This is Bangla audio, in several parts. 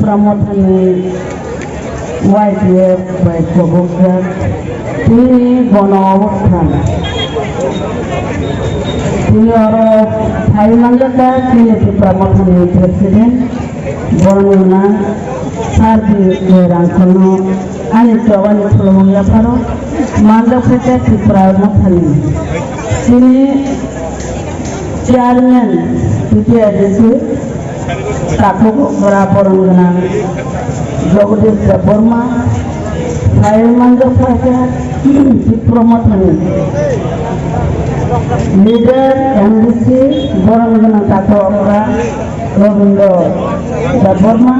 Pramodhani YPF by Kobukar তিনি গণ অবস্থান তিনি আরো থাইল্যান্ডে তিনি Pramodhani প্রেসিডেন্ট বর্ণনা সার্বি রাংখনো আনি চওয়ানি ফুলমঙ্গা ফারো মান্ডপেতে Pramodhani তিনি chairman পিটিআইডিসি Takuk Raporan Genang Jogdip Burma Thailand Pramodhani Leader MDC Boran Genang Takuk Robindo Burma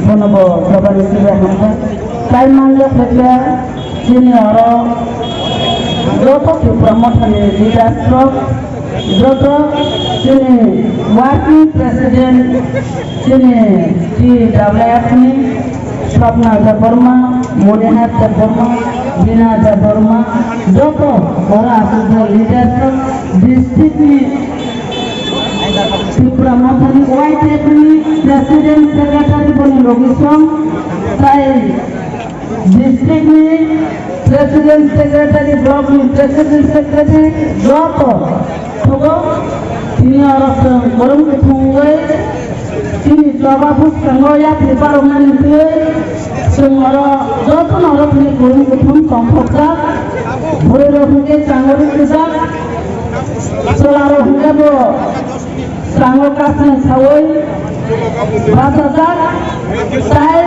Bonobo Jabari Sibahamka Thailand Senior Joto Pramodhani Leadership Joto Sini Working President Sini TWF ni Swapna Burma, Modena Burma, Dina Burma, Joto Ora Asal Leadership District ni Pramodhani YPF ni President Secretary Boni Logisong, Thai District ni President Secretary Block ni President Secretary Joto Togo তিনি অরসং গরম কুথুঙ্গৈ তিনি জবাবুস কাঙ্গয়া প্রিপারমেন্ট দিয়ে সঙ্গর যতন অরফনি গরম কুথুম সম্পর্কা ভরে রহুকে চাঙ্গরি কিসা চলার হুঙ্গাব সাঙ্গ কাসন সাওই বাসাজা তাই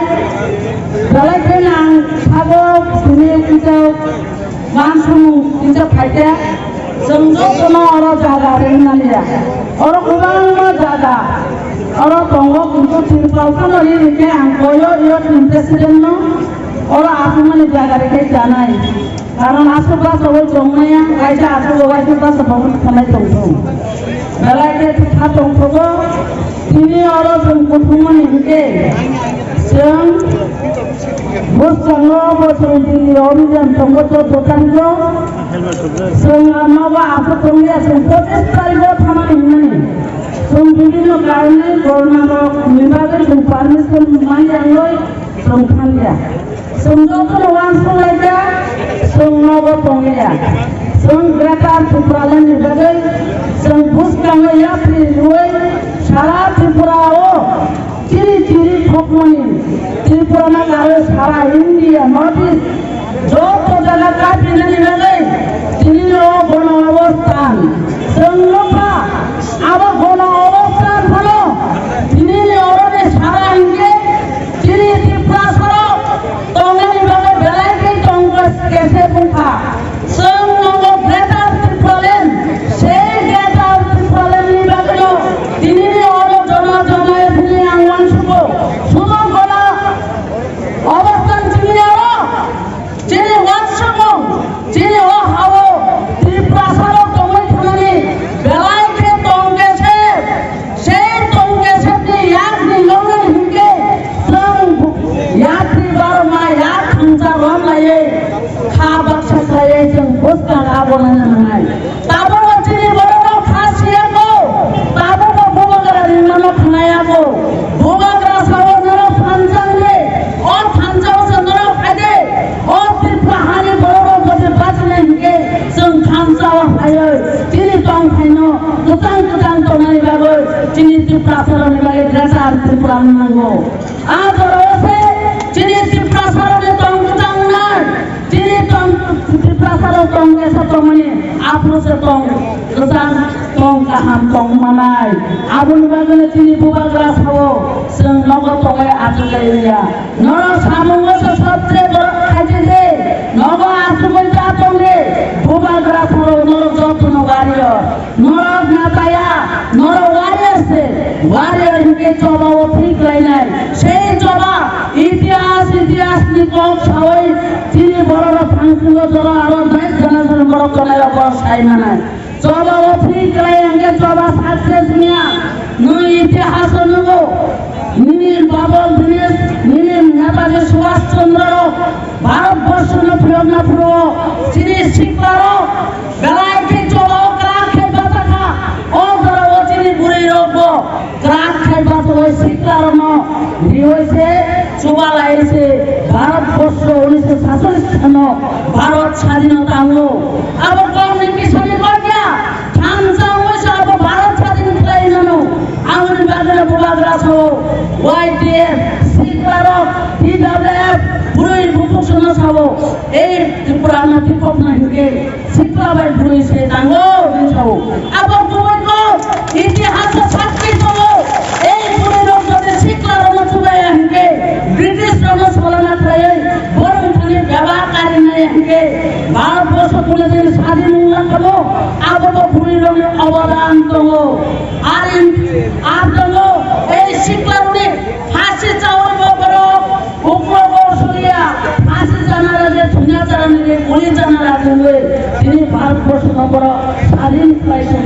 গলাইকে নাং সাবো তুমি কিসা মানসুম কিসা ফাইতে Sengjono orang jaga renanya, orang kurang jaga, orang tonggok untuk cirpaukan lagi ni angkoyo dia presiden no, orang aku mana jaga dekai janai, karena aku pas awal jomnya, kaisa aku pas sebab kami tongkong, belakang kita tongkong, ini orang tongkong ni seng bos sango bos di orang yang tongkong tu bukan jo. Semua apa pun proses tadi sama ini. Sembilan karena corona memang permission mana yang loy sengkanya. Semua orang semua semua pengaya. Senggreta Pupralan sebagai sembus kaya priloy salah Tripurao ciri-ciri pokoknya Tripura negara salah India Northeast jodoh jalan kaki ini lagi ini guna awastan sengapa apa guna awastan halo ini orang salah India ciri Tripura salah tongga ini lagi belai tonggas kese buka semua berita Tripuralan saya berita Tripuralan ini lagi ini orang jona ini angwan suku semua guna awastan ciri orang ciri wansamo ciri hawo Tripura saro tongoi thanani belai ke tongge se sei tongge se ni yak ni longai hinge sang yatri barma yak thangsa rom laye kha baksa saye jeng boska abona nanai tabo ciri boro khasiya ko tabo bogara rimano khanaya ko bogara saro nara phanjang le और phanjang se nara phade और Tripura hani boro bote bachne hinge sang khamsa ayo ciri tong khaino tutang tonani bago ciri Tripura sarone bage grasa Tripura nango adoro se ciri Tripura sarone tong tutang na ciri tong Tripura saro tong kesa tongani apno se tong tutang tong kaham tong manai abun bagane ciri buba gras ho sang nogo tongai atu kaya noro samungo se sabse boro khaje de nogo asu banja tonge buba gras ho noro jotono gario noro nataya noro warrior se warrior hinge joba o ঠিক লাইনাই সেই joba ইতিহাস ni kok sawai ciri boro pangkulo jora aro dai jana boro konera bor saina nai joba o ঠিক লাইনge joba success niya no ইতিহাস nugo নীল বাবল দিনেশ নীল নেতাজি সুভাষ চন্দ্র ভারতবর্ষ প্রেরণা পুরো চিনি শিক্ষারও বেলায় চলো ক্রাক খেয়ে বাতা খা ও ধরো ও চিনি বুড়ি রোগ ক্রাক খেয়ে বাতা ওই শিক্ষারও হয়েছে চুবালা এসে ভারতবর্ষ 1947 সাল ভারত স্বাধীনতা আনলো আবার কর্মী কিষানি কর্মিয়া খানসা হয়েছে আবার ভারত স্বাধীনতা এনো আমার বাজারে বুবাগরা সহ ওয়াইটিএফ সিকলারক টিডব্লিউএফ বুড়ির ভূপূষণ সহ এই ত্রিপুরা নদী পটনাকে সিকলাবাই বুড়িছে দাঙ্গো সহ আবার বুবাইক ইতিহাস সাক্ষী সহ এই বুড়ির যদি সিকলার চুবাই আনকে ব্রিটিশ রণসলনা করে বরং তিনি ব্যবহারকারী নেই আনকে ভারতবর্ষ তুলে দিন স্বাধীন উল্লাঙ্ঘন আবদ্ধ বুড়ির রঙের অবদান তঙ্গ আর তঙ্গ এই সিকলার ফাঁসি চাওয়ার বড় উপর সরিয়া ফাঁসি জানারা যে ধুনিয়া চালানিরে গুলি জানারা দিলে তিনি ভারতবর্ষ বড় স্বাধীন পাইছে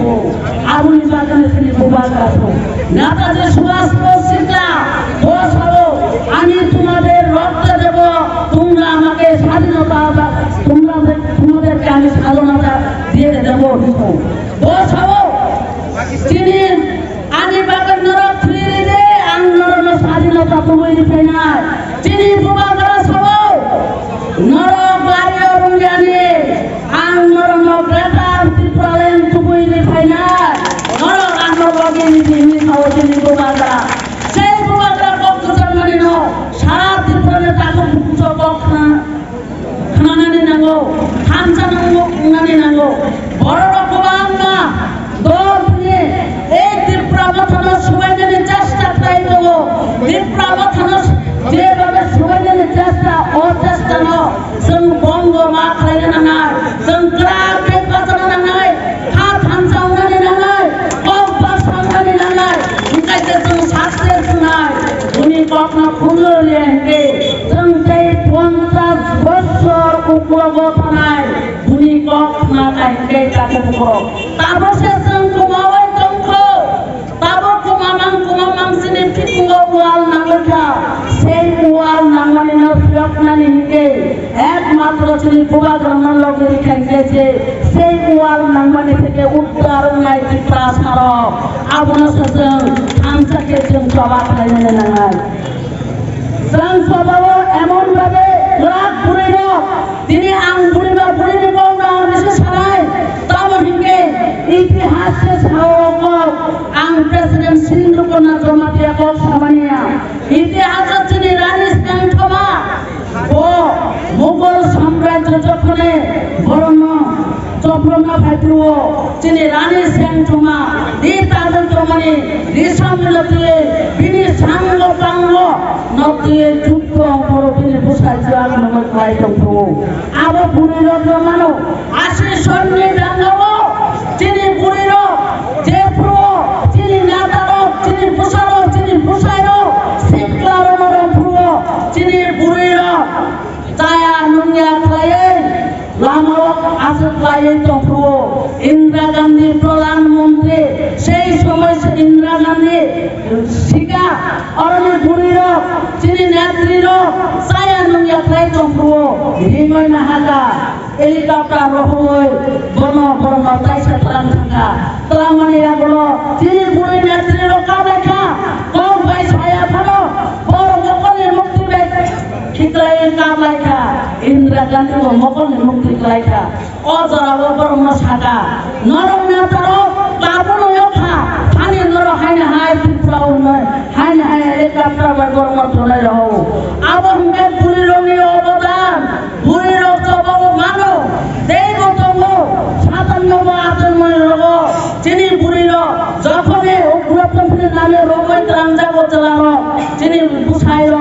আগুনি বাগানে তিনি বোবার কাছে নেতাজি সুভাষ বোস সিকলা বোস হবো আমি তোমাদের রক্ত দেব তোমরা আমাকে স্বাধীনতা তোমাদেরকে আমি স্বাধীনতা দিয়ে দেব বোস হবো তিনি আমি বাগান নরক ফিরে দে আন্দোলন স্বাধীনতা তুমি দিতে না তিনি বোবার সবো নরক বাড়ি অরঙ্গানে আন্দোলন গ্রেটার ত্রিপুরালেন তুমি দিতে না নরক আন্দোলন তিনি খাওয়া তিনি বোবার সেই বোবার কক্সবাজার মানে ন সারা ত্রিপুরালে তাকে পুজো খানানি নাঙ্গো খানসা নাঙ্গো খানানি নাঙ্গো বড় রকম না দল নিয়ে এই ত্রিপুরা গঠনের সবাই জানে চেষ্টা তাই দেবো ত্রিপুরা গঠনের যেভাবে সবাই জানে চেষ্টা ও চেষ্টা ন जों बंग मा खालायनो नाङा जों ग्राम पेट बाजानो नाङा हा थानसावनानै नाङा कब बासावनानै नाङा ओंखायनो जों सासे सुनाय उनि कखनो खुलुले हे जों जे 50 বছর उपलब्ध थानाय उनि कखनो नायके ताको ताबसे जों कुमावै दंखो ताबो कुमामां सिनि फिकुंगो उवाल नांगोखा সেই উয়াল নাঙ্গানিনো ফিরকনানি হিকে একমাত্র তিনি বুবাগ্রামের লগে খাইছে সেই উয়াল নাঙ্গানি থেকে উত্তর নাই ত্রিপুরা সারক আবনসজों আনসাকে जों সভা খাইনে নাঙাই जों সভাও এমন ভাবে রাত বুড়িল তিনি আং বুড়িবা বুড়িনি বউনা দেশে সারাই তাও হিকে ইতিহাসে সাওক আং প্রেসিডেন্ট সিন্ধুকনা জমাতিয়া কক সামানিয়া ইতিহাস তিনি রানী সিংহমা ও মুঘল সাম্রাজ্য যখন বরণ চপ্রমা ফাইটলো তিনি রানী সিংহমা দি তাদের জমানে রিসামলতে বিনি সাঙ্গ পাঙ্গ নদিয়ে যুদ্ধ বড় তিনি বসাই যাওয়ার নামে পাইতো আবো বুড়ির জমানো আশি সৈন্য ডাঙ্গাবো তিনি বুড়ির যে প্রো তিনি নেতারো তিনি বসারো তিনি বসাইরো সিকলার মরম প্রো তিনি বুড়ির তায়া নুঙ্গিয়া খায়ে লামারক আসে খায়ে তো প্রো ইন্দিরা গান্ধী প্রধানমন্ত্রী সেই সময় ইন্দিরা গান্ধী শিকা অরণি বুড়ির তিনি নেত্রীর তায়া নুঙ্গিয়া খায়ে তো প্রো হিময় নাহাগা হেলিকপ্টার রহময় বন বর্ম তাইছে প্রাণ থাকা তালামানি আগলো তিনি বুড়ি নেত্রীর কাবেখা কম ভাই ছায়া থানো বড় মকলের মুক্তি বেদ ঠিকলাই কাবলাইখা ইন্দিরা গান্ধী মকলের মুক্তি লাইখা অজরাবো বর্ম সাকা নরম নেতারো কাবুনয় খা খানি নর হাইনা হাই ত্রিপুরা উন্নয় হাইনা হাই হেলিকপ্টার বাই বর্ম তোলাই রহ আবহঙ্গে বুড়ি রঙে অবদান বুড়ি রঙ মানো দেব তঙ্গ 57 আজন্ময় রোগ তিনি বুড়ির যখন উগ্রপন্থীর নামে রোগই ত্রাঞ্জা চালানো তিনি বুঝাইল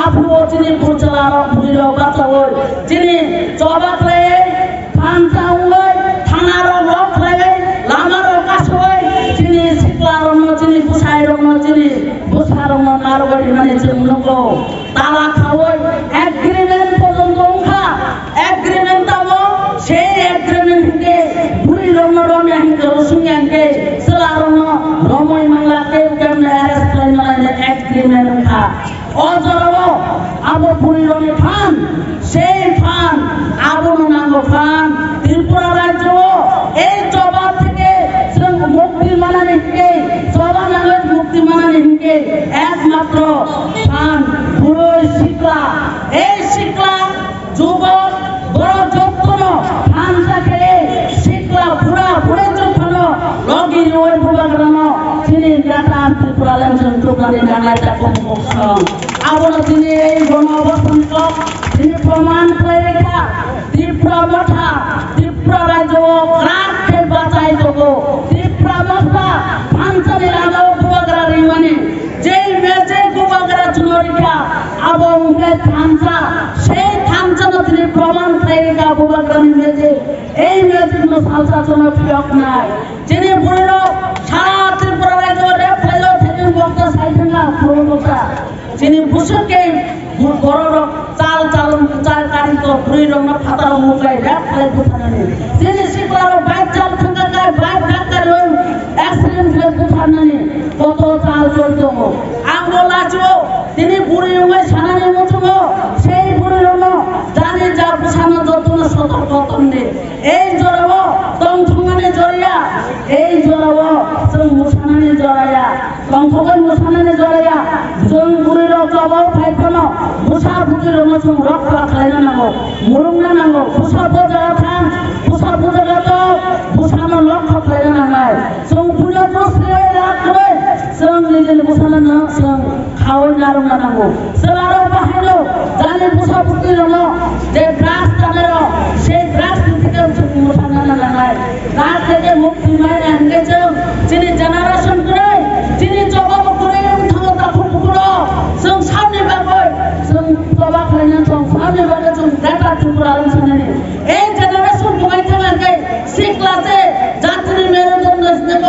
আফুও তিনি বুঝালানো বুড়ির বাঁচাবো তিনি চবাক লাই খানসা উঙ্গই থানার লোক লাই লামার কাশই তিনি শিকলার তিনি বুঝাইর তিনি বুঝার নারবাড়ি মানে চিহ্নক তালা খাওই এগ্রিমেন্ট পর্যন্ত উঙ্খা এগ্রিমেন্ট তাবো সেই এগ্রিমেন্টকে বুড়ি রমরমে হিংকে রসুঙ্গাকে সেলারম রমই মাংলাকে কেমনে অ্যারেস্ট করে মানে এগ্রিমেন্ট উঙ্খা অজরব আবো বুড়ি রমে ফান সেই ফান আবো নাঙ্গো ফান ত্রিপুরা রাজ্য এই জবাব থেকে মুক্তি মানানি হিংকে জবাব নাঙ্গো মুক্তি মানানি হিংকে এক একমাত্র স্থান বুড়ো শিকলা। এই শিকলা যুবক বড় যত্ন ধানটাকে শিকলা বুড়া বুড়ে যত্ন লগি ওই বুবাগ্রানো তিনি গাটা ত্রিপুরালেন সন্তুকারী জানাইটা কমপক্ষম আবার তিনি এই গণ অবস্থান তিনি প্রমাণ করে রেখা ত্রিপুরা মঠা ত্রিপুরা রাজ্য রাখতে বাঁচাই দেবো ত্রিপুরা মঠা পাঞ্চালি রাজাও বুবাগ্রারি মানে যেই মেজে বুবাগ্রা চুনরিকা আবং কে থানসা সেই থানসা তিনি প্রমাণ করে রেখা বুবাগ্রামি মেজে এই মেজে কোনো সালসা চুনো ফিরক নাই যিনি বলল সারা ত্রিপুরা রাজ্য রেপ ফেলো থেকে বক্ত সাইফেঙ্গা পুরোটা যিনি বুসুকে বড় চাল চালন চাল কারি তো পুরি রং ফাতা মুকাই রেপ ফেলে বুথানে যিনি শিকলার বাইক চাল থাকা গায় বাইক ধাক্কার ওই অ্যাক্সিডেন্ট ফেলে বুথানে কত চাল চলতো আঙ্গুল নাচবো তিনি বুড়ি রঙে সানানি মুছবো সেই বুড়ি রঙ জানি যা বুঝানো যত না সতর্ক তন্ডে এই জড়াবো তংথুমানে জড়িয়া এই জড়াবো जों मुसानानै जराया कंखगन मुसानानै जराया जों बुरि रकाबाव फाइफोनो मुसा बुरि रङो जों रक्का खालायनो नांगौ मुरुंनो नांगौ मुसा बजाया थां मुसा बजायाथ' मुसानो लक्ष्य खालायनो नांनाय जों बुरि दसरे राखै जों निजेनि मुसानो जों खावै नारुंनो नांगौ जों आरो बाहायनो जानि मुसा बुरि रङो जे ब्रास तानेरो সেই ব্রাস থেকে जों मुसानो नांनाय ब्रास থেকে मुक्ति मायना हंगे जों যিনি জেনারেশন করে যিনি জবাব করে উঠাওতা খুবগুলো जों সামনে বাগৈ जों জবাব খাইনা जों সামনে বাগৈ जों ডাটা ত্রিপুরা আলোচনানি এই জেনারেশন কমাইতে লাগে শিকলাতে যাত্রী মেরুদণ্ড নেব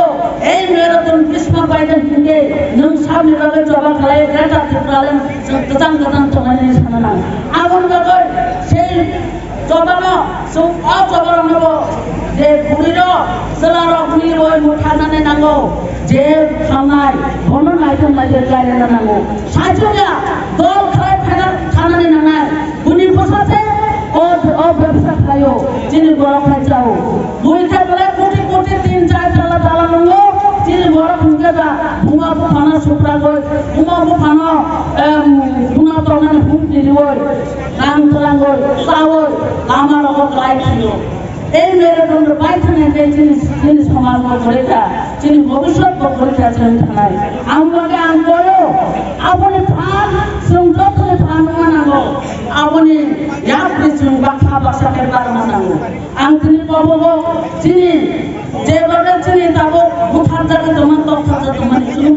এই মেরুদণ্ড বিস্মা বাইদে হিঙ্গে नों সামনে বাগৈ জবাব খাই ডাটা ত্রিপুরা जों गोजान गोजान थमायनि सानना आगन बागै সেই জবানো जों অজবাব নেব যে বুড়ির सोलारकनि ओइ मुथानानै नांगौ जे खामाय बनो नायथों नायथों गायनो नांगौ साइथुया दल खाय फायना खानानै नांनाय बुनि फसासे ओ व्यवसा खायो जिनि बर' खायजाव दुइथा बले कोटि कोटि तीन चार थाला थाला नंगौ जिनि बर' खुंगेदा बुङा बुफाना सुप्रा गय बुङा बुफाना बुङा तंनानै हुम दिलिवय नाम तलांगय सावय लामा रगत लाइथियो এই মেরুদণ্ড পাইথানে যে যিনি সমাজ গড়েটা যিনি ভবিষ্যৎ গড়েটা আছেন থানায় আমাকে আঙ্গলো আপনি ফান সংযতনে ফান মানাগো আপনি ইয়াপনি जों বাখা বাসাকে বার মানাগো আং তিনি কবগো যিনি যেভাবে যিনি তাবো বুথার জায়গা তোমার তথা তোমার जों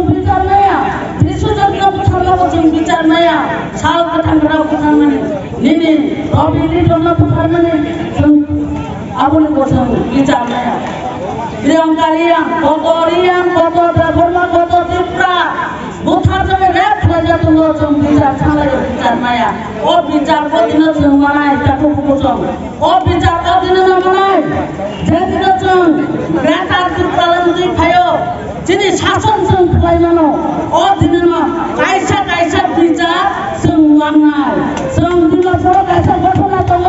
বিচার নাইয়া ত্রিশুযজ্ঞ বুথারমাগো जों বিচার নাইয়া সাল কথাঙ্গরা বুথার মানে নিনি রবিলি জন্য বুথার মানে जों আবুল বসন বিচার নাইয়া প্রিয়ঙ্কারিয়াং কত দেবর্মা কত ত্রিপুরা বুথার জন্য রেপ হয়ে যেত जों বিচার ছাড়াই বিচার নাইয়া ও বিচার কদিন जों মানায় তাকে বুঝম ও বিচার কদিন না মানায় যেদিন जों গ্রেটা ত্রিপুরালাম দুই ভাইও যিনি শাসন जों খাইমানো ও দিন না কাইসা বিচার जों মানায় जों ডিমাপুর কাইসা ঘটনা দङ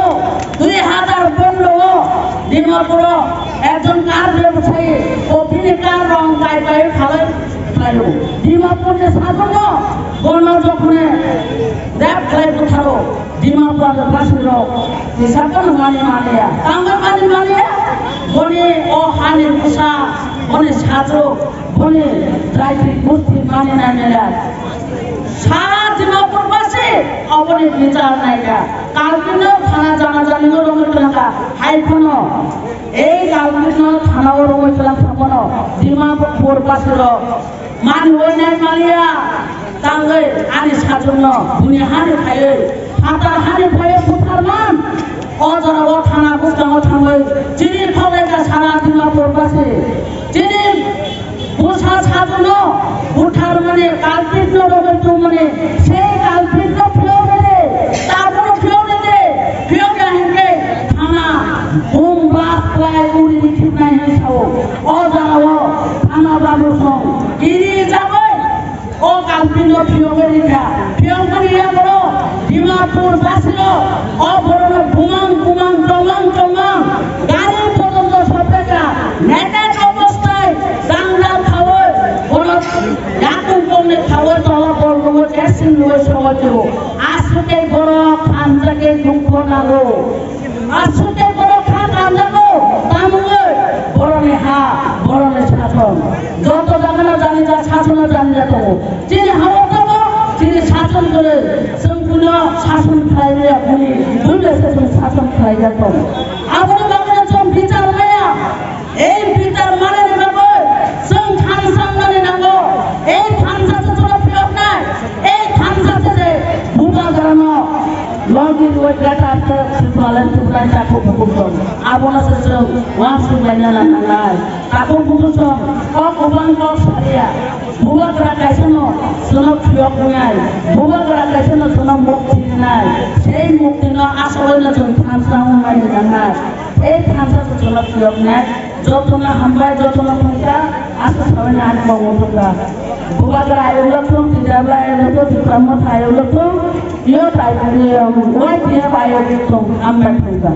2015 ডিমাপুর একজন কার ব্যবসায়ী অভিনে কার রং গাই খালাই খাইলো ডিমাপুরে সাধন বন যখন দেব খাই কোথাও ডিমাপুরের পাশের সাধন মানিয়া তাঙ্গা মানিয়া বনে ও হানি পোষা বনে সাজো বনে ট্রাফিক মূর্তি মানে না সারা ডিমাপুর পাশে অবনে বিচার নাইকা কালকিনো থানা জানা জানিও রঙের টাকা হাইফোন এই কালকিনো থানাও রঙের টাকা থাকনো ডিমাপুর পাশের মান ওইনাই মালিয়া তাঙ্গে আনি সাজন্য বুনি হানি খায়ে ফাতার হানি খায়ে ফুটার মান অজরাও থানা বুঝাও থাঙ্গে যিনি ফলেকা সারা ডিমাপুর পাশে যিনি পোষা সাজন্য উঠার মানে কালকিনো রঙের তো মানে সেই কালকিনো ফিওরে তারপর ফিওরে হেঁকে থানা ঘুম বাস প্রায় উড়ি ঠিক নাই হেঁসাও অজরাও থানা বাবু সং ইরি যাবে ও কালকিনো ফিওরেরিকা ফিওরিয়া বড় ডিমাপুর বাসিল ও বড় ঘুমাং টমাং গাড়ি পর্যন্ত সব জায়গা নেটের অবস্থায় জাঙ্গাল খাওয়ায় বড় जोंनि खावै तला बरगो केसिन नुयो सवाजो आसुके बरो खानजाके दुख नागो आसुके बरो खान आनजागो तामुगे बरनि हा बरनि शासन যত জায়গা জানি যা শাসন জানি যা তো যিনি হাওয়া দেবো যিনি শাসন করে সম্পূর্ণ শাসন খাইলে আপনি দুলে শাসন খাই যেত আপনি বাংলা সব বিচার নেয়া এই বিচার মানে নেবো সং খান সামনে নেবো এই খান সাথে তোরা প্রয়োগ নাই এই খান সাথে যে বুঝা জানো লগে ওই ডাটা আপনি বলেন তোমরা চাকু বুঝুন আবনা সে ওয়াস বাইনা না নাই চাকু বুঝুন কখন কখন সারিয়া বুয়া করা কাইছনো সোনা প্রয়োগ নাই বুয়া করা কাইছনো সোনা মুক্তি নাই সেই মুক্তি না আসলে না তুমি খান সামনে নাই না এই খান সাথে সোনা প্রয়োগ নাই যত না হামবাই যত না পয়সা আসলে সবাই না আনবো তোমরা বুয়া করা আয়োজন tidak lain itu ditambah ayo letung, dia tadi, wah dia bayar itu, ambil juga.